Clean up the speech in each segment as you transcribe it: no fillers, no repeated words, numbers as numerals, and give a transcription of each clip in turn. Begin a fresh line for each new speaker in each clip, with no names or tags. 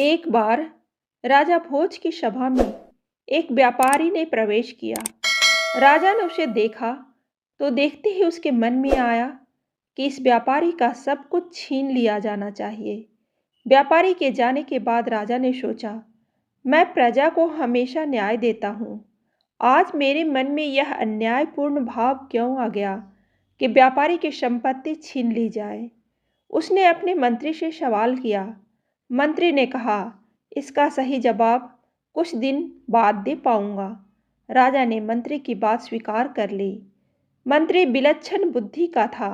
एक बार राजा भोज की सभा में एक व्यापारी ने प्रवेश किया। राजा ने उसे देखा तो देखते ही उसके मन में आया कि इस व्यापारी का सब कुछ छीन लिया जाना चाहिए। व्यापारी के जाने के बाद राजा ने सोचा, मैं प्रजा को हमेशा न्याय देता हूँ। आज मेरे मन में यह अन्यायपूर्ण भाव क्यों आ गया कि व्यापारी की संपत्ति छीन ली जाए। उसने अपने मंत्री से सवाल किया। मंत्री ने कहा, इसका सही जवाब कुछ दिन बाद दे पाऊंगा। राजा ने मंत्री की बात स्वीकार कर ली। मंत्री विलक्षण बुद्धि का था।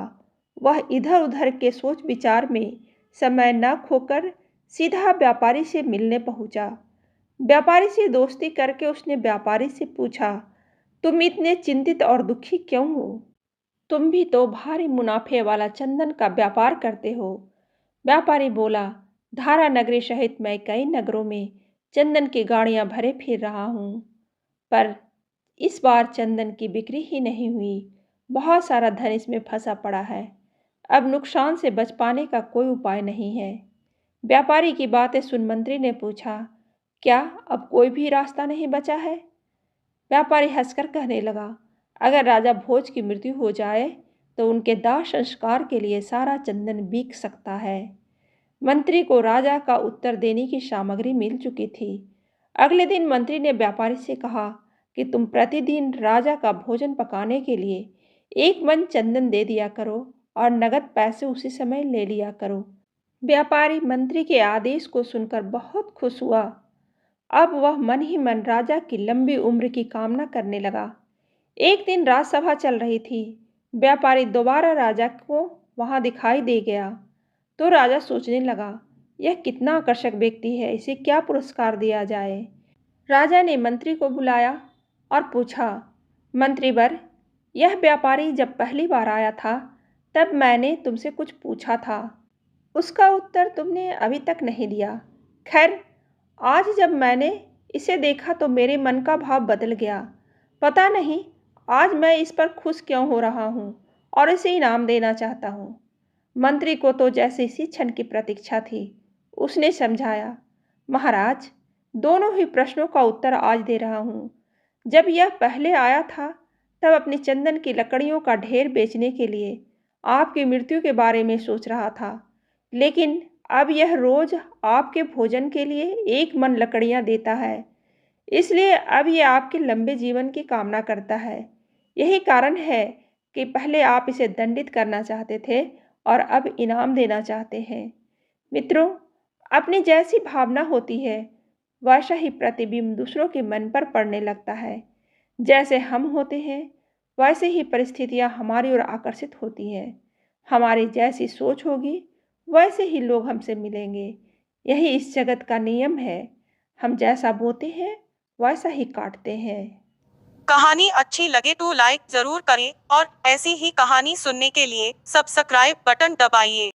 वह इधर उधर के सोच विचार में समय न खोकर सीधा व्यापारी से मिलने पहुंचा। व्यापारी से दोस्ती करके उसने व्यापारी से पूछा, तुम इतने चिंतित और दुखी क्यों हो? तुम भी तो भारी मुनाफे वाला चंदन का व्यापार करते हो। व्यापारी बोला, धारा नगरी सहित मैं कई नगरों में चंदन की गाड़ियां भरे फिर रहा हूँ, पर इस बार चंदन की बिक्री ही नहीं हुई। बहुत सारा धन इसमें फंसा पड़ा है। अब नुकसान से बच पाने का कोई उपाय नहीं है। व्यापारी की बातें सुन मंत्री ने पूछा, क्या अब कोई भी रास्ता नहीं बचा है? व्यापारी हंसकर कहने लगा, अगर राजा भोज की मृत्यु हो जाए तो उनके दाह संस्कार के लिए सारा चंदन बिक सकता है। मंत्री को राजा का उत्तर देने की सामग्री मिल चुकी थी। अगले दिन मंत्री ने व्यापारी से कहा कि तुम प्रतिदिन राजा का भोजन पकाने के लिए एक मन चंदन दे दिया करो और नगद पैसे उसी समय ले लिया करो। व्यापारी मंत्री के आदेश को सुनकर बहुत खुश हुआ। अब वह मन ही मन राजा की लंबी उम्र की कामना करने लगा। एक दिन राजसभा चल रही थी। व्यापारी दोबारा राजा को वहां दिखाई दे गया तो राजा सोचने लगा, यह कितना आकर्षक व्यक्ति है, इसे क्या पुरस्कार दिया जाए। राजा ने मंत्री को बुलाया और पूछा, मंत्रीवर, यह व्यापारी जब पहली बार आया था तब मैंने तुमसे कुछ पूछा था, उसका उत्तर तुमने अभी तक नहीं दिया। खैर, आज जब मैंने इसे देखा तो मेरे मन का भाव बदल गया। पता नहीं आज मैं इस पर खुश क्यों हो रहा हूँ और इसे इनाम देना चाहता हूँ। मंत्री को तो जैसे इसी क्षण की प्रतीक्षा थी। उसने समझाया, महाराज, दोनों ही प्रश्नों का उत्तर आज दे रहा हूँ। जब यह पहले आया था तब अपनी चंदन की लकड़ियों का ढेर बेचने के लिए आपकी मृत्यु के बारे में सोच रहा था, लेकिन अब यह रोज आपके भोजन के लिए एक मन लकड़ियाँ देता है, इसलिए अब यह आपके लंबे जीवन की कामना करता है। यही कारण है कि पहले आप इसे दंडित करना चाहते थे और अब इनाम देना चाहते हैं। मित्रों, अपनी जैसी भावना होती है वैसा ही प्रतिबिंब दूसरों के मन पर पड़ने लगता है। जैसे हम होते हैं वैसे ही परिस्थितियां हमारी ओर आकर्षित होती हैं। हमारी जैसी सोच होगी वैसे ही लोग हमसे मिलेंगे। यही इस जगत का नियम है। हम जैसा बोते हैं वैसा ही काटते हैं।
कहानी अच्छी लगे तो लाइक जरूर करें और ऐसी ही कहानी सुनने के लिए सब्सक्राइब बटन दबाइए।